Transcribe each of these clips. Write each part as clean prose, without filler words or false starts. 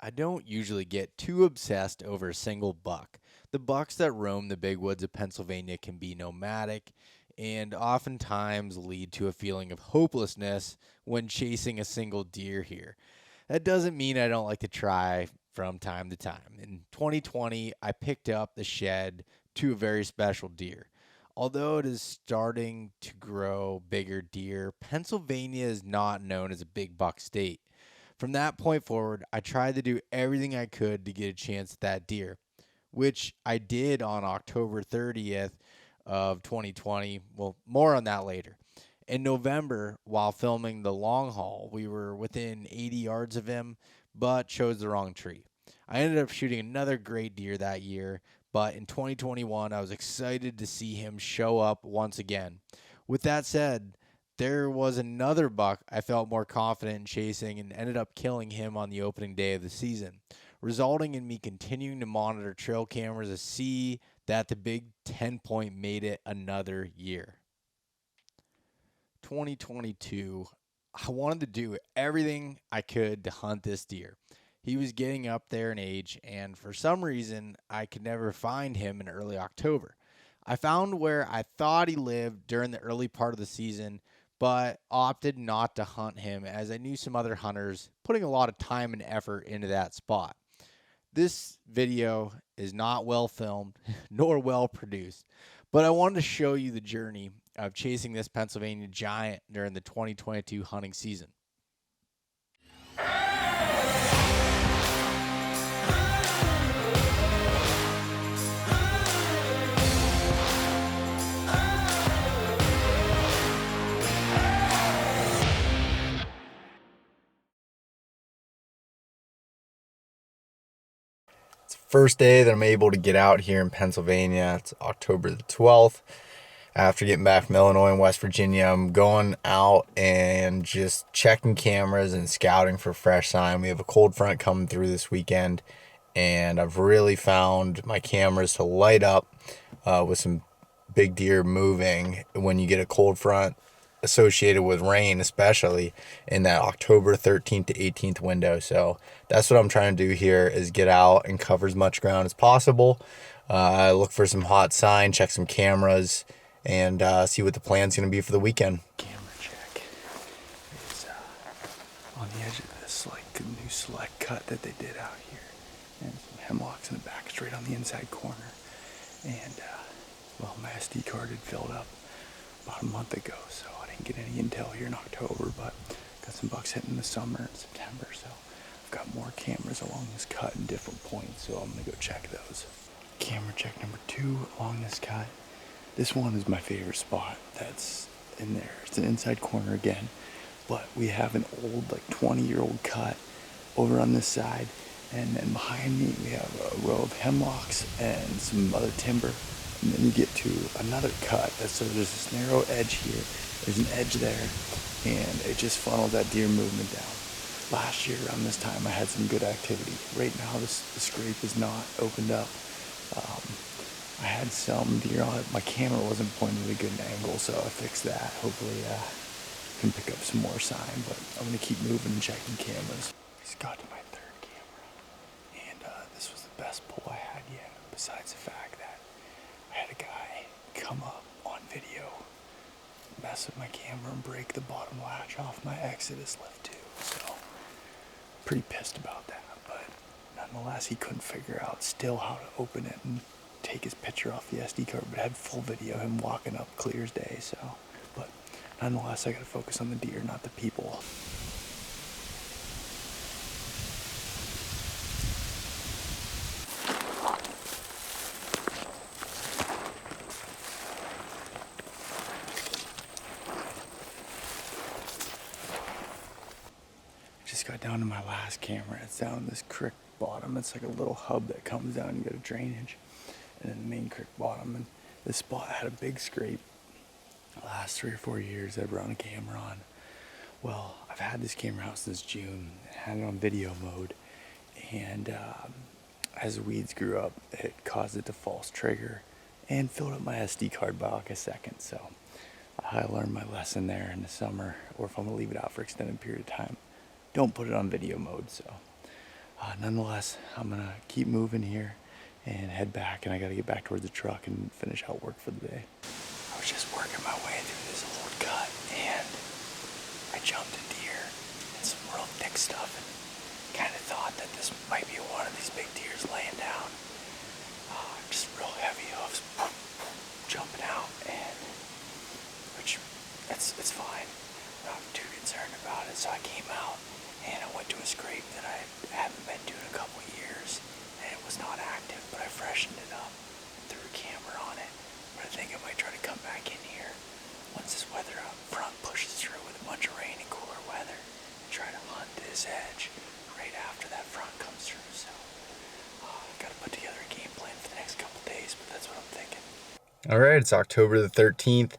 I don't usually get too obsessed over a single buck. The bucks that roam the big woods of Pennsylvania can be nomadic and oftentimes lead to a feeling of hopelessness when chasing a single deer here. That doesn't mean I don't like to try from time to time. In 2020, I picked up the shed to a very special deer. Although it is starting to grow bigger deer, Pennsylvania is not known as a big buck state. From that point forward, I tried to do everything I could to get a chance at that deer, which I did on October 30th of 2020. Well, more on that later. In November, while filming the long haul, we were within 80 yards of him, but chose the wrong tree. I ended up shooting another great deer that year, but in 2021, I was excited to see him show up once again. With that said, there was another buck I felt more confident in chasing and ended up killing him on the opening day of the season, resulting in me continuing to monitor trail cameras to see that the Big 10 point made it another year. 2022, I wanted to do everything I could to hunt this deer. He was getting up there in age, and for some reason, I could never find him in early October. I found where I thought he lived during the early part of the season, but opted not to hunt him as I knew some other hunters putting a lot of time and effort into that spot. This video is not well filmed nor well produced, but I wanted to show you the journey of chasing this Pennsylvania giant during the 2022 hunting season. It's the first day that I'm able to get out here in Pennsylvania. It's October the 12th. After getting back from Illinois and West Virginia, I'm going out and just checking cameras and scouting for fresh sign. We have a cold front coming through this weekend, and I've really found my cameras to light up with some big deer moving when you get a cold front associated with rain, especially in that October 13th to 18th window. So that's what I'm trying to do here, is get out and cover as much ground as possible. Look for some hot sign, check some cameras, and see what the plan's going to be for the weekend. Camera check. It's on the edge of this new select cut that they did out here, and some hemlocks in the back, straight on the inside corner. And my SD card had filled up about a month ago, so I didn't get any intel here in October, but got some bucks hitting in the summer and September, so I've got more cameras along this cut in different points, so I'm gonna go check those. Camera check number 2 along this cut. This one is my favorite spot that's in there. It's an inside corner again, but we have an old 20-year-old cut over on this side, and then behind me we have a row of hemlocks and some other timber, and then you get to another cut. So there's this narrow edge here, there's an edge there, and it just funnels that deer movement down. Last year around this time I had some good activity. Right now the scrape is not opened up. I had some deer on it. My camera wasn't pointed at a good angle, so I fixed that. Hopefully can pick up some more sign, but I'm gonna keep moving and checking cameras. Just got to my third camera, and this was the best pull I had yet, besides the fact that I had a guy come up on video, mess with my camera, and break the bottom latch off my Exodus Lift 2. So pretty pissed about that, but nonetheless he couldn't figure out still how to open it and take his picture off the SD card, but I had full video of him walking up clear as day. So, but nonetheless I gotta focus on the deer, not the people. Just got down to my last camera. It's down this creek bottom. It's like a little hub that comes down. You got a drainage, and then the main creek bottom. And this spot had a big scrape. The last 3 or 4 years I've run a camera on. Well, I've had this camera out since June. Had it on video mode, and as the weeds grew up, it caused it to false trigger and filled up my SD card by like a second. So I learned my lesson there in the summer, or if I'm gonna leave it out for extended period of time, don't put it on video mode. So Nonetheless, I'm gonna keep moving here and head back, and I gotta get back towards the truck and finish out work for the day. I was just working my way through this old cut, and I jumped a deer and some real thick stuff, and kind of thought that this might be one of these big deers laying down. Just real heavy hooves jumping out, and which it's fine. I'm not too concerned about it. So I came out and I went to a scrape that I haven't been to in a couple years, and it was not active, but I freshened it up, threw a camera on it. But I think I might try to come back in here once this weather up front pushes through with a bunch of rain and cooler weather, and try to hunt this edge right after that front comes through. So got to put together a game plan for the next couple days, but that's what I'm thinking. All right, it's October the 13th.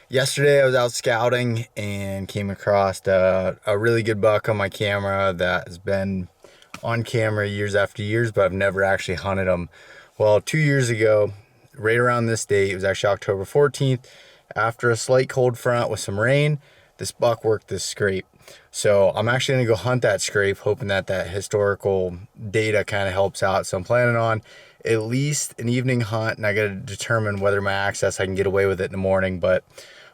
Yesterday I was out scouting and came across a really good buck on my camera that has been on camera years after years, but I've never actually hunted him. Well, 2 years ago, right around this date, it was actually October 14th, after a slight cold front with some rain, this buck worked this scrape. So I'm actually gonna go hunt that scrape, hoping that that historical data kind of helps out. So I'm planning on at least an evening hunt, and I gotta determine whether my access I can get away with it in the morning. But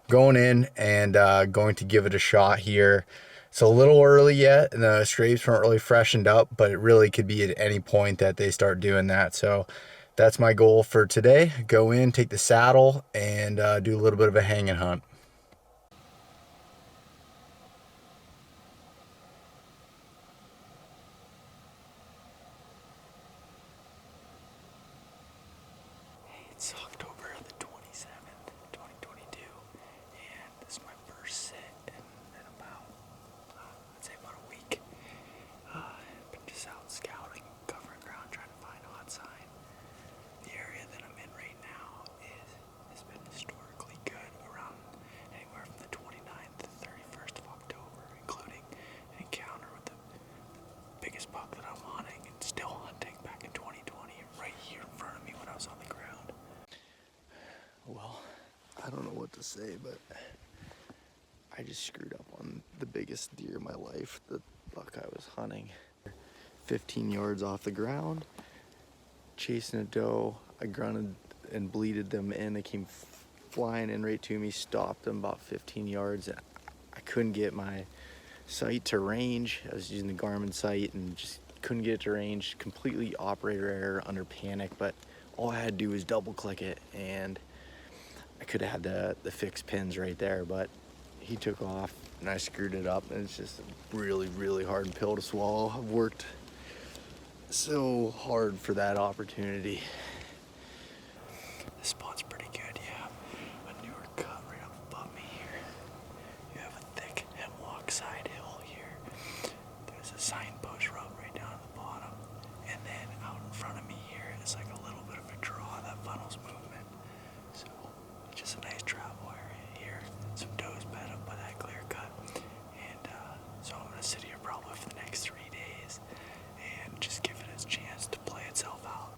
going in and going to give it a shot here. It's a little early yet, and the scrapes weren't really freshened up, but it really could be at any point that they start doing that. So that's my goal for today. Go in, take the saddle, and do a little bit of a hanging hunt. It's October the 27th, 2022, and this is my first sit in about, I'd say about a week. Been just out scouting, covering ground, trying to find hot sign. The area that I'm in right now has been historically good around anywhere from the 29th to 31st of October, including an encounter with the biggest buck that I'm hunting and still hunting back in 2020, right here in front of me when I was on the ground. Well, I don't know what to say, but I just screwed up on the biggest deer of my life, the buck I was hunting. 15 yards off the ground, chasing a doe. I grunted and bleated them in. They came flying in right to me, stopped them about 15 yards. I couldn't get my sight to range. I was using the Garmin sight and just couldn't get it to range. Completely operator error under panic, but all I had to do was double click it, and I could have had the fixed pins right there, but he took off and I screwed it up, and it's just a really, really hard pill to swallow. I've worked so hard for that opportunity. This spot's pretty good, yeah. A newer cut right up above me here. You have a thick hemlock side hill here. There's a signpost road right down at the bottom, and then out in front of me here is like a little bit of a draw that funnels movement. So just a nice travel area here. Some does bed up by that clear cut, and so I'm gonna sit here probably for the next 3 days and just give it its chance to play itself out.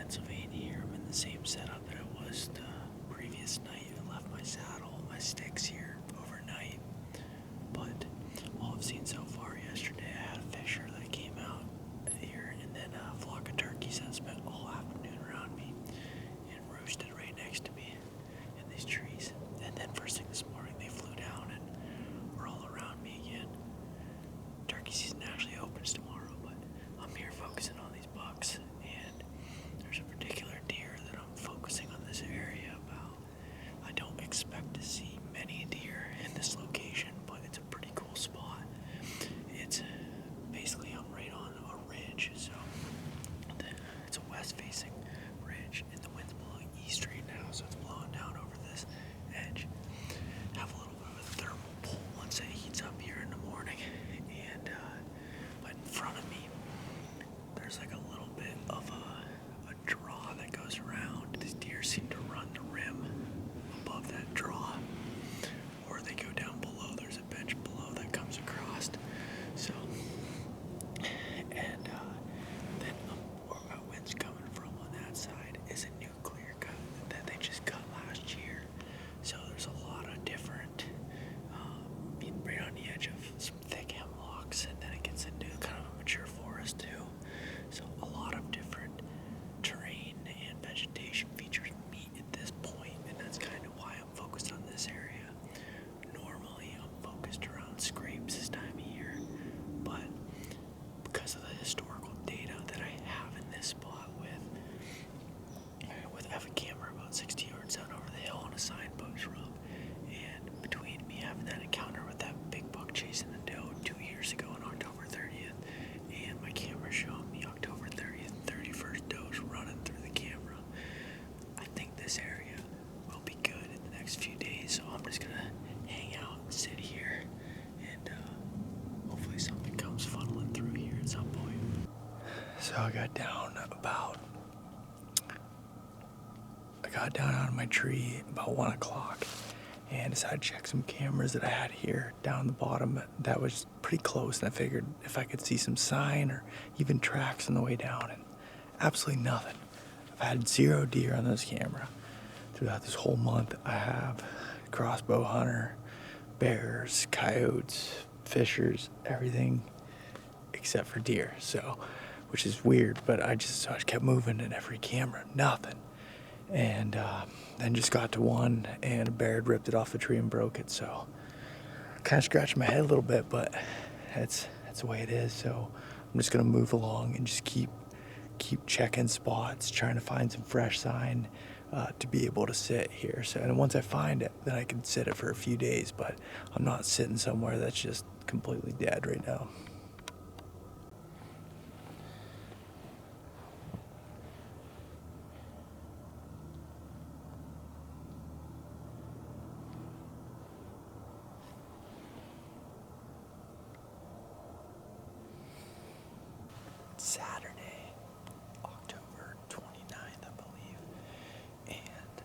Pennsylvania here. I'm in the same setup that I was the previous night. I left my saddle, my sticks here overnight. But all I've seen so far yesterday, I had a fisher that came out here, and then a flock of turkeys that spent all afternoon around me and roosted right next to me in these trees. And then first thing this morning, they flew down and were all around me again. Turkey season actually opens tomorrow, but I'm here focusing on these bucks, and there's a particular deer that I'm focusing on this area about. I don't expect to see many deer in this location, but it's a pretty cool spot. It's basically I'm right on a ridge, so it's a west-facing ridge, and the wind's blowing east right now, so it's blowing down over this edge. Have a little bit of a thermal pull once it heats up here in the morning, and but in front of me, there's like a little bit of a draw that goes around. These deer seem to run the rim above that draw, or they go down below. There's a bench below that comes across. So, and then where my wind's coming from on that side is a new clear cut that they just cut last year. So there's a lot of different, being right on the edge of some thick hemlocks, and then it gets into kind of a mature forest too. So a lot of different terrain and vegetation features meet at this point, and that's kind of why I'm focused on this area. Normally I'm focused around scrapes this time of year, but because of the historical data that I have in this spot with I have a camera about 60 yards down over the hill on a signpost rub, and between me having that encounter with that big buck chasing the doe 2 years ago on October 30th, and my camera showing me October 30th, 31st does running through the camera, I think this area will be good in the next few days, so I'm just gonna hang out and sit here, and hopefully something comes funneling through here at some point. So I got down out of my tree about 1 o'clock and decided to check some cameras that I had here down the bottom that was pretty close, and I figured if I could see some sign or even tracks on the way down, and absolutely nothing. I've had 0 deer on this camera throughout this whole month. I have crossbow hunter, bears, coyotes, fishers, everything except for deer, so, which is weird, but I just kept moving in every camera, nothing. And then just got to one, and a bear had ripped it off the tree and broke it, so kind of scratching my head a little bit, but that's the way it is. So I'm just gonna move along and just keep checking spots, trying to find some fresh sign to be able to sit here. So, and once I find it, then I can sit it for a few days, but I'm not sitting somewhere that's just completely dead right now. Saturday, October 29th, I believe, and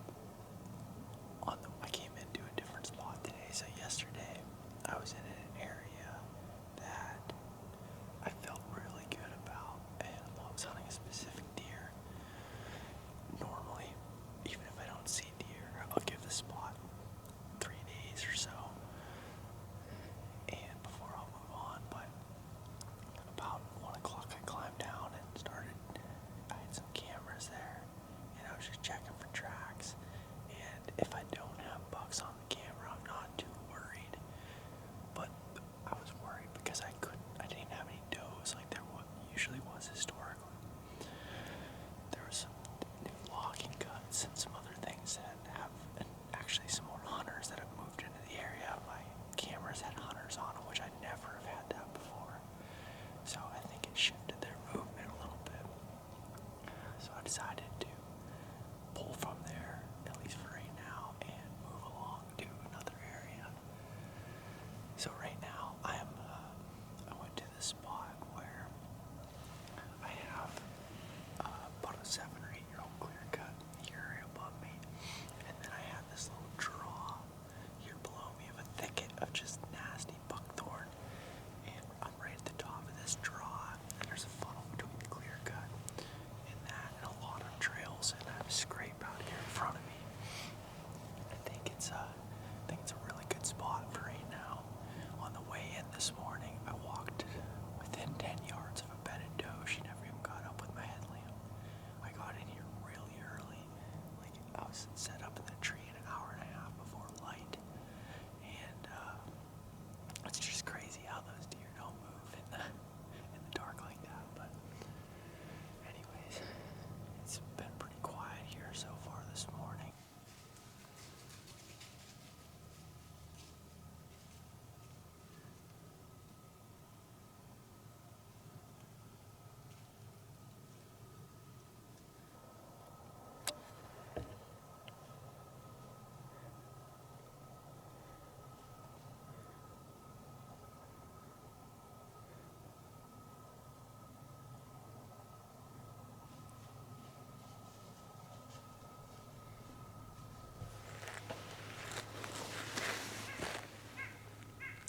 I came into a different spot today. So yesterday, I was in an area that I felt really good about, and I was hunting a specific deer. Normally, even if I don't see deer, I'll give the spot 3 days or so, and before I'll move on, but about 1 o'clock I climbed down and I had some cameras there, and I was just checking for tracks, and if I don't have bucks on the camera, I'm not too worried, but I was worried because I didn't have any does like there usually was historically. There was some new logging cuts and some other things that have, and actually some more hunters that have moved into the area. My cameras had hunters on them, which I never have had that before. So I think it shifted their movement a little bit. So I decided to pull from there, at least for right now, and move along to another area. So right now I went to this spot where I have about a 7 or 8 year old clear cut here above me, and then I have this little draw here below me of a thicket of just nasty buckthorn, and I'm right at the top of this draw, and there's a funnel between the clear cut and that, and a lot of trail was set up in the tree an hour and a half before light. And it's just crazy how those deer don't move in the dark like that. But anyways, it's been pretty quiet here so far this morning.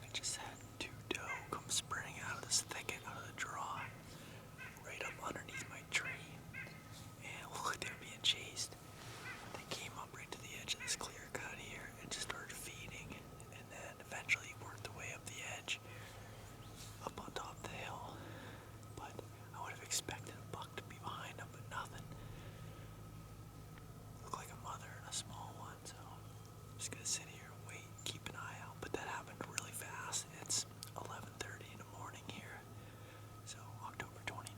I just had two doe come sprinting out of this thicket, out of the draw, right up underneath my tree. And it looked like they were being chased. They came up right to the edge of this clear cut here and just started feeding. And then eventually worked their way up the edge, up on top of the hill. But I would have expected a buck to be behind them, but nothing. Looked like a mother and a small one, so I'm just gonna sit here and wait, keep an eye out. But that happened really fast. It's 11:30 in the morning here, so October 29.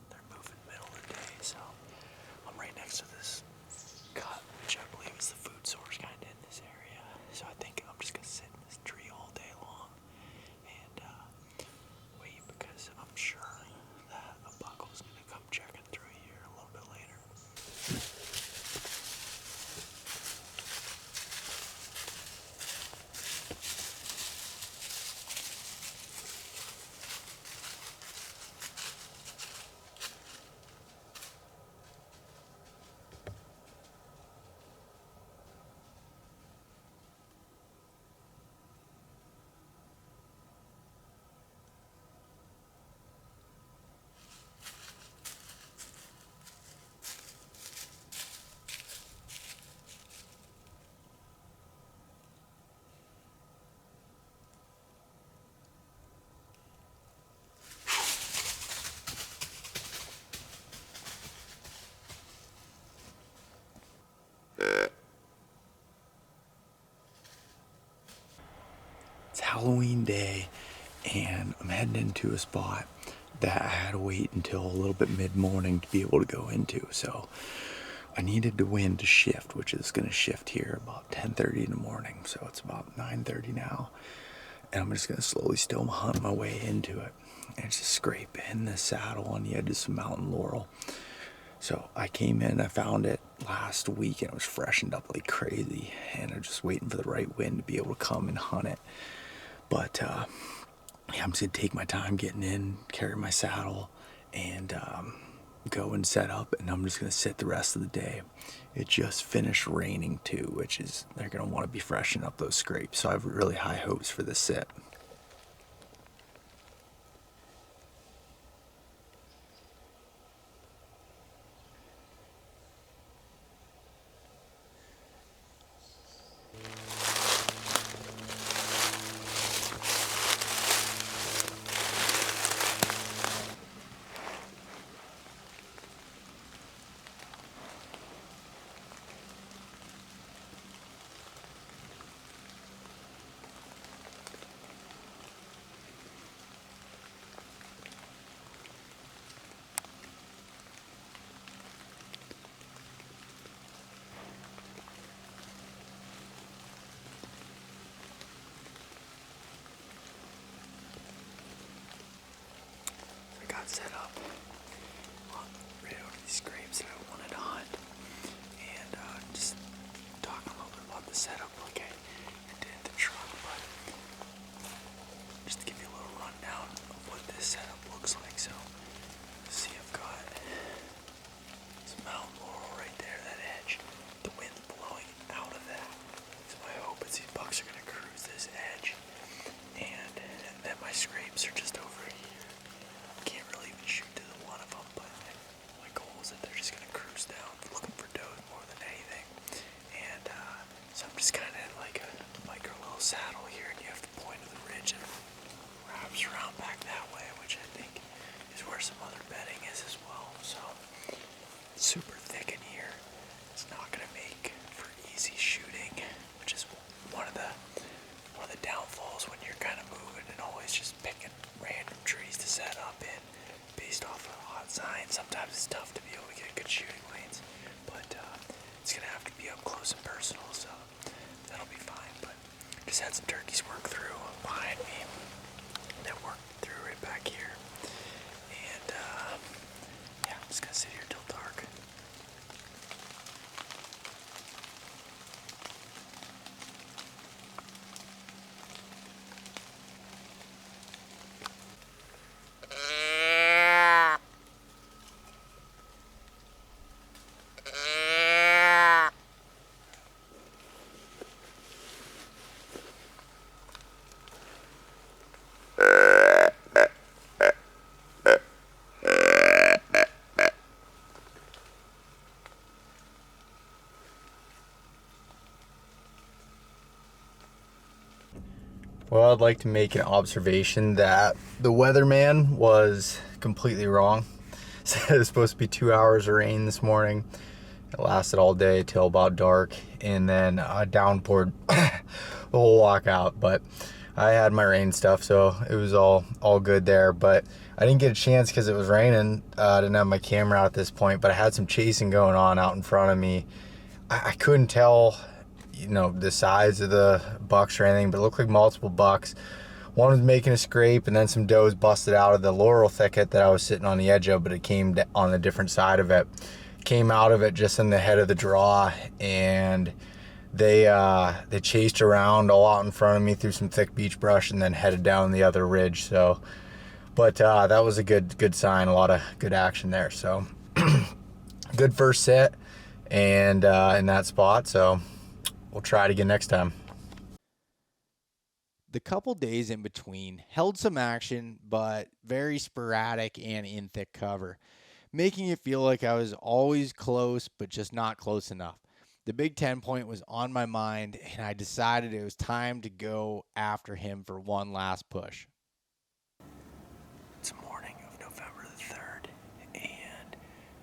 They're moving middle of the day. So I'm right next to this cut, which I believe is the food source kind of in this area. So I think I'm just gonna sit in this tree all day long and wait, because I'm sure that a buckle's gonna come checking through here a little bit later. It's Halloween day, and I'm heading into a spot that I had to wait until a little bit mid-morning to be able to go into. So I needed the wind to shift, which is going to shift here about 10:30 in the morning. So it's about 9:30 now, and I'm just going to slowly still hunt my way into it and just scrape in the saddle on the edge of some mountain laurel. So I came in, I found it last week, and it was freshened up like crazy, and I'm just waiting for the right wind to be able to come and hunt it. But yeah, I'm just gonna take my time getting in, carry my saddle, and go and set up, and I'm just gonna sit the rest of the day. It just finished raining too, which is, they're gonna want to be freshening up those scrapes. So I have really high hopes for this sit. I got set up right over these scrapes that I wanted to hunt, and just talking a little bit about the setup like I did in the truck. But just to give you a little rundown of what this setup looks like. So see, I've got some mountain laurel right there, that edge. The wind's blowing out of that, so my hope is these bucks are gonna cruise this edge, and then my scrapes are just over here. Can't really even shoot to the one of them, but my goal is that they're just gonna cruise down, looking for does more than anything. And so I'm just kind of like a micro little saddle here, and you have the point of the ridge that wraps around back that way, which I think is where some other bedding is as well. So it's super thick in here. It's not gonna make turkeys work through behind me. Then work through right back here. And yeah, I'm just gonna sit here till dark. Well, I'd like to make an observation that the weatherman was completely wrong. Said it was supposed to be 2 hours of rain this morning. It lasted all day till about dark, and then downpoured the whole walk out. But I had my rain stuff, so it was all good there. But I didn't get a chance because it was raining. I didn't have my camera out at this point, but I had some chasing going on out in front of me. I couldn't tell, the size of the bucks or anything, but it looked like multiple bucks. One was making a scrape, and then some does busted out of the laurel thicket that I was sitting on the edge of, but it came on the different side of it. Came out of it just in the head of the draw, and they chased around all out in front of me through some thick beech brush, and then headed down the other ridge. So, but that was a good sign. A lot of good action there. So, good first set, and in that spot. So, we'll try it again next time. The couple days in between held some action, but very sporadic and in thick cover, making it feel like I was always close, but just not close enough. The Big 10 point was on my mind, and I decided it was time to go after him for one last push. It's the morning of November the 3rd, and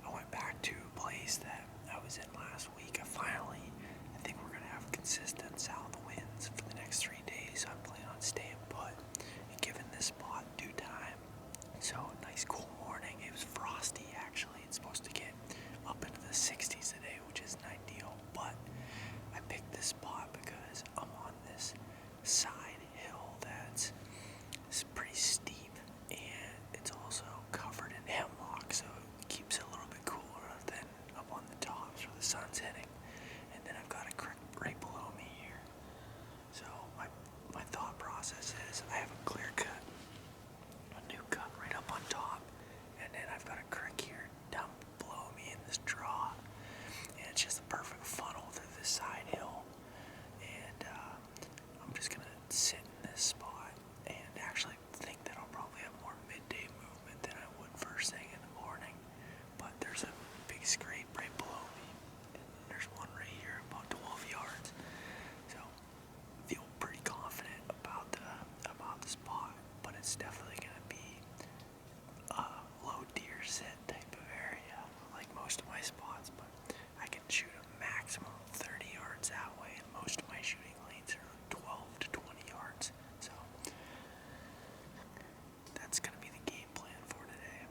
I went back to a place that I was in last week. I think we're going to have consistent south winds for the next 3 days. I'm planning on staying put and giving this spot due time. So, nice cool morning. It was frosty, actually. It's supposed to get up into the 60s today, which isn't ideal, but I picked this spot because I'm on this side hill that's pretty steep, and it's also covered in hemlock, so it keeps it a little bit cooler than up on the tops where the sun's hitting. And then I've got a creek right below me here. So my thought process is I have a clear cut, a new cut right up on top, and then I've got a creek here down below me in this draw, and it's just a perfect funnel through this side hill. And I'm just gonna sit in this spot and actually think that I'll probably have more midday movement than I would first thing in the morning. But there's a big scrape right below me, and there's one right here about 12 yards. So I feel pretty confident about the spot, but it's definitely gonna be a low deer set type of area, like most of my spots. But I can shoot a maximum of 30 yards that way, and most of my shooting lanes are 12 to 20 yards. So that's gonna be the game plan for today.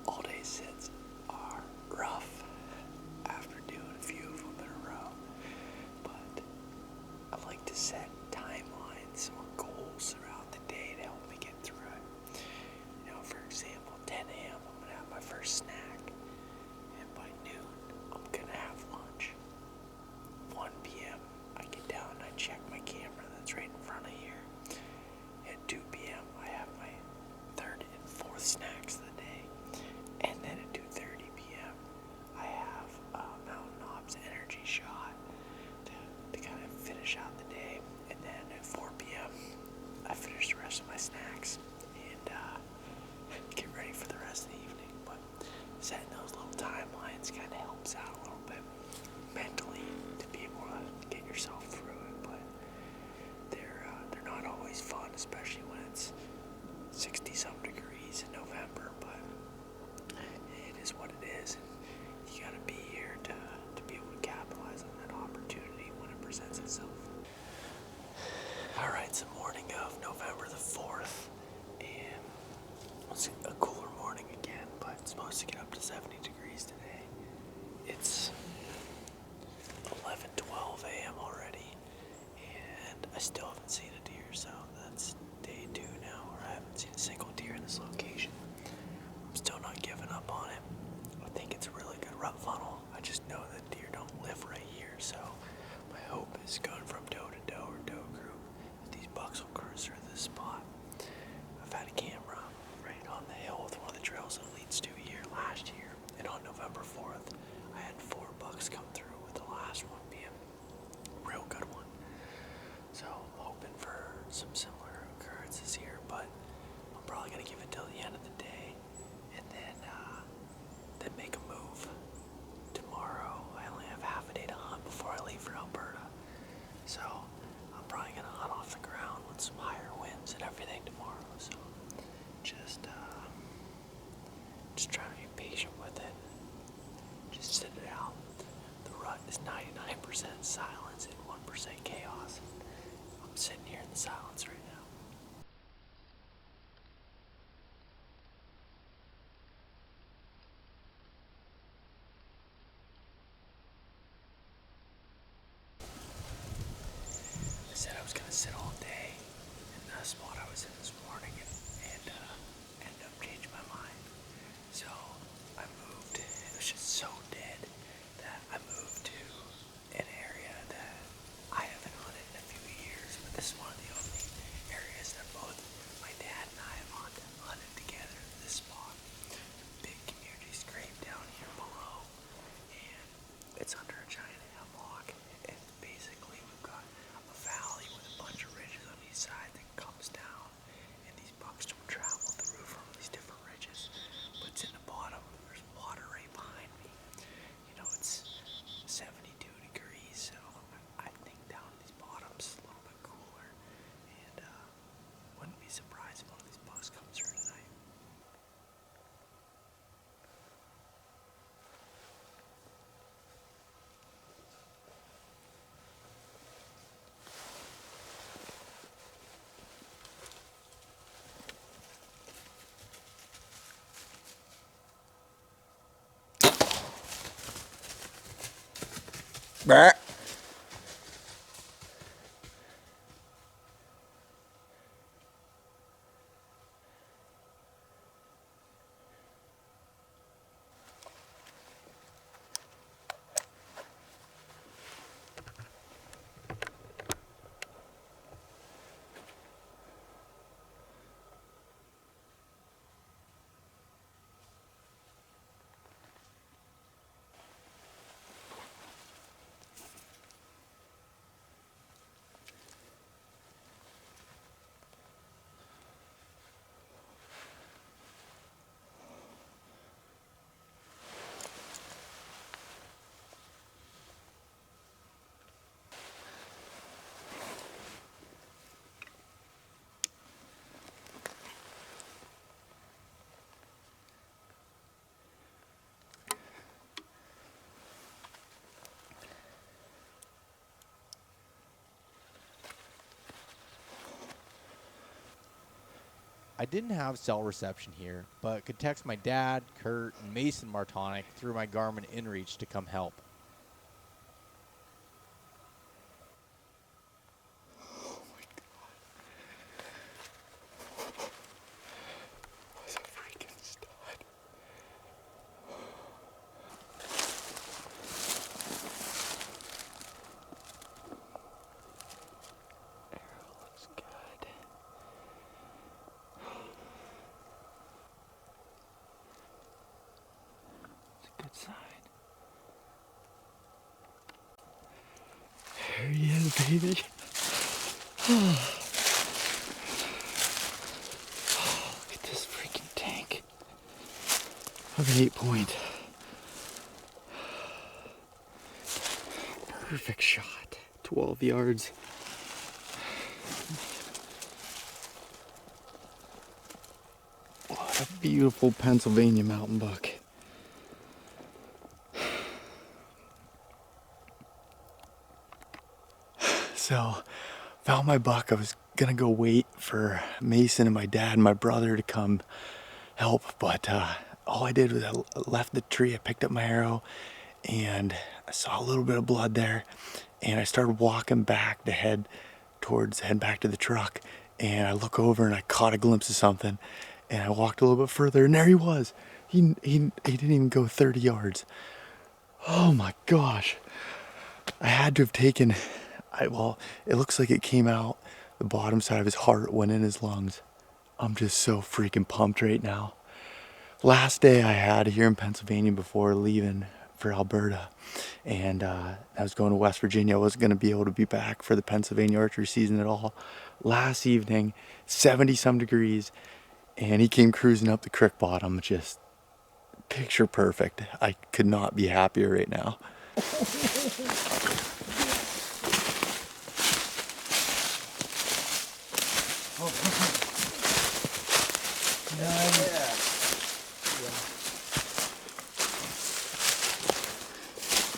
All day sits are rough after doing a few of them in a row, but I like to set timelines or goals throughout the day to help me get through it. For example, 10 a.m. I'm gonna have my first snack, and by noon I'm gonna have lunch. 1 p.m. I get down and I check my camera that's right in front of here. At 2 p.m. I have my third and fourth snacks of the day. And then at 2:30 p.m. I have a Mountain Ops energy shot to kind of finish out the day. And then at 4 p.m. I finish the rest of my snacks and get ready for the rest of the evening. But setting those little timelines kind of helps out a little bit mentally to be able to get yourself through it. But they're not always fun, especially when it's 60-some degrees in November. But it is what it is, and you gotta be here to be able to capitalize on that opportunity when it presents itself. All right, it's the morning of November the 4th, and it's a cooler morning again, but it's supposed to get up to 70 degrees today. It's 11:20 12 a.m. already, and I still haven't seen a deer, so that's day 2 now where I haven't seen a single deer in this location. I'm still not giving up on it. I think it's a really good rut funnel. I just know that deer don't live right here, so my hope is going from doe to doe or doe group that these bucks will cruise through this spot. I've had a camera right on the hill with one of the trails that leads to here last year, and on November 4th, I had 4 bucks come through, with the last one being a real good one. So I'm hoping for some similar occurrences here, but I'm probably gonna give it till the end of the day, and then make a move. Tomorrow, I only have half a day to hunt before I leave for Alberta, so I'm probably gonna hunt off the ground with some higher winds and everything tomorrow. So just trying to be patient with it. Just sit it out. The rut is 99% silence and 1% chaos. I'm sitting here in the silence right now. I said I was gonna sit all day in the spot I was in this morning, and ended up changing my mind. So I moved. It was just so dead that I moved to an area that I haven't hunted in a few years, but this is one of the only areas that both my dad and I have hunted together. This spot, big community scrape down here below, and it's under a giant hemlock. And basically, we've got a valley with a bunch of ridges on each side that comes down, and these bucks don't travel through from these different ridges. But it's in the bottom. There's water right behind me. You know, it's 72 degrees, so I think down in these bottoms is a little bit cooler, and wouldn't be surprised if one of these bucks comes through tonight. Brr. I didn't have cell reception here, but could text my dad, Kurt, and Mason Martonic through my Garmin InReach to come help. That's a freaking stud. Arrow looks good. It's a good sign. There he is, baby. Look at this freaking tank of an 8-point. Perfect shot. 12 yards. What a beautiful Pennsylvania mountain buck. So, found my buck. I was gonna go wait for Mason and my dad and my brother to come help, but all I did was I left the tree, I picked up my arrow, and I saw a little bit of blood there, and I started walking back to head back to the truck, and I look over and I caught a glimpse of something, and I walked a little bit further, and there he was. He didn't even go 30 yards. Oh my gosh. I had to have taken, well, it looks like it came out the bottom side of his heart, went in his lungs. I'm just so freaking pumped right now. Last day I had here in Pennsylvania before leaving for Alberta, and I was going to West Virginia. I wasn't going to be able to be back for the Pennsylvania archery season at all. Last evening, 70 some degrees, and he came cruising up the creek bottom, just picture perfect. I could not be happier right now.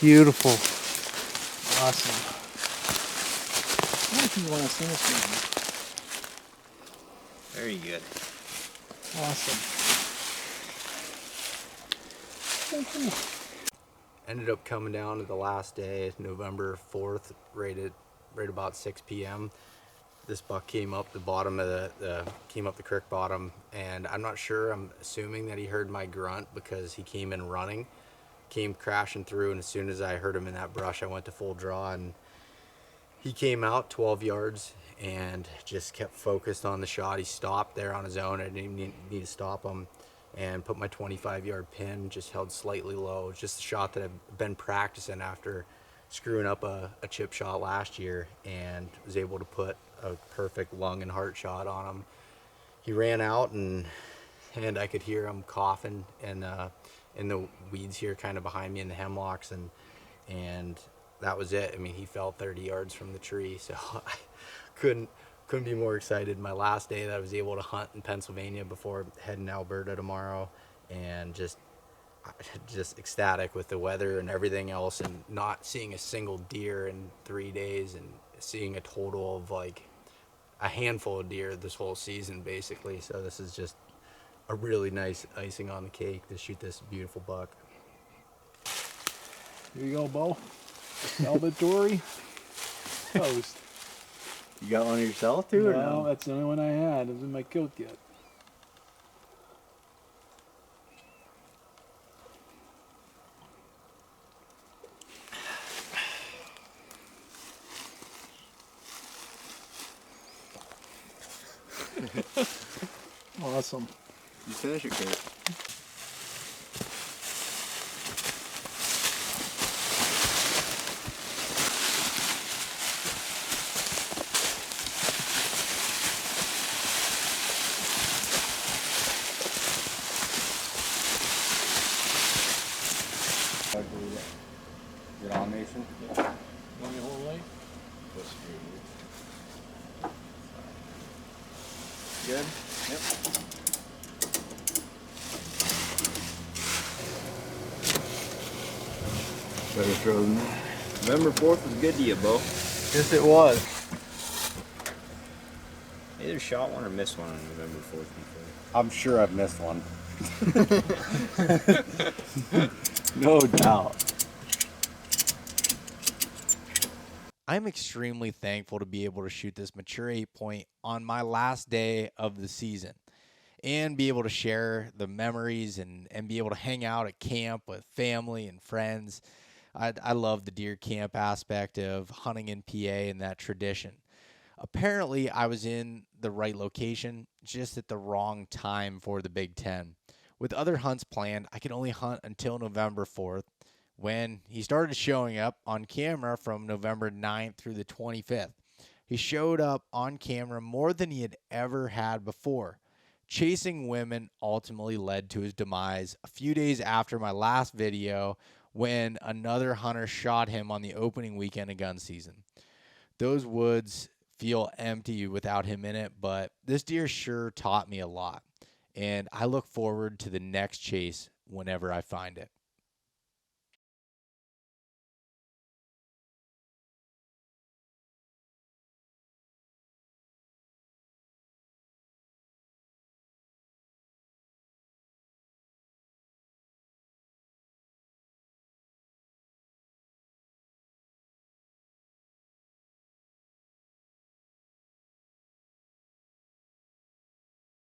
Beautiful. Awesome. How much do you want to see this one? Very good. Awesome. Ended up coming down to the last day, November 4th, right about 6 p.m. This buck came up the bottom of came up the creek bottom, and I'm not sure. I'm assuming that he heard my grunt because he came in running, came crashing through, and as soon as I heard him in that brush, I went to full draw, and he came out 12 yards and just kept focused on the shot. He stopped there on his own. I didn't even need to stop him, and put my 25-yard pin, just held slightly low. It's just the shot that I've been practicing after screwing up a chip shot last year, and was able to put a perfect lung and heart shot on him. He ran out, and I could hear him coughing in the weeds here, kind of behind me in the hemlocks, and that was it. I mean, he fell 30 yards from the tree, so I couldn't be more excited. My last day that I was able to hunt in Pennsylvania before heading to Alberta tomorrow, and just ecstatic with the weather and everything else, and not seeing a single deer in 3 days, and seeing a total of like a handful of deer this whole season basically. So this is just a really nice icing on the cake to shoot this beautiful buck. Here you go, Bo. Celebratory toast. You got one yourself too, or No, no? that's the only one I had. It was in my coat yet. Awesome. You finish it, Kurt. Get on, Mason. Want me to hold light? Good? Yep. Better throw than that. November 4th was good to you, Bo. Yes, it was. Either shot one or missed one on November 4th before. I'm sure I've missed one. No doubt. I'm extremely thankful to be able to shoot this mature 8-point on my last day of the season and be able to share the memories and be able to hang out at camp with family and friends. I love the deer camp aspect of hunting in PA and that tradition. Apparently, I was in the right location, just at the wrong time for the Big Ten. With other hunts planned, I could only hunt until November 4th, when he started showing up on camera from November 9th through the 25th. He showed up on camera more than he had ever had before. Chasing women ultimately led to his demise a few days after my last video, when another hunter shot him on the opening weekend of gun season. Those woods feel empty without him in it, but this deer sure taught me a lot, and I look forward to the next chase whenever I find it.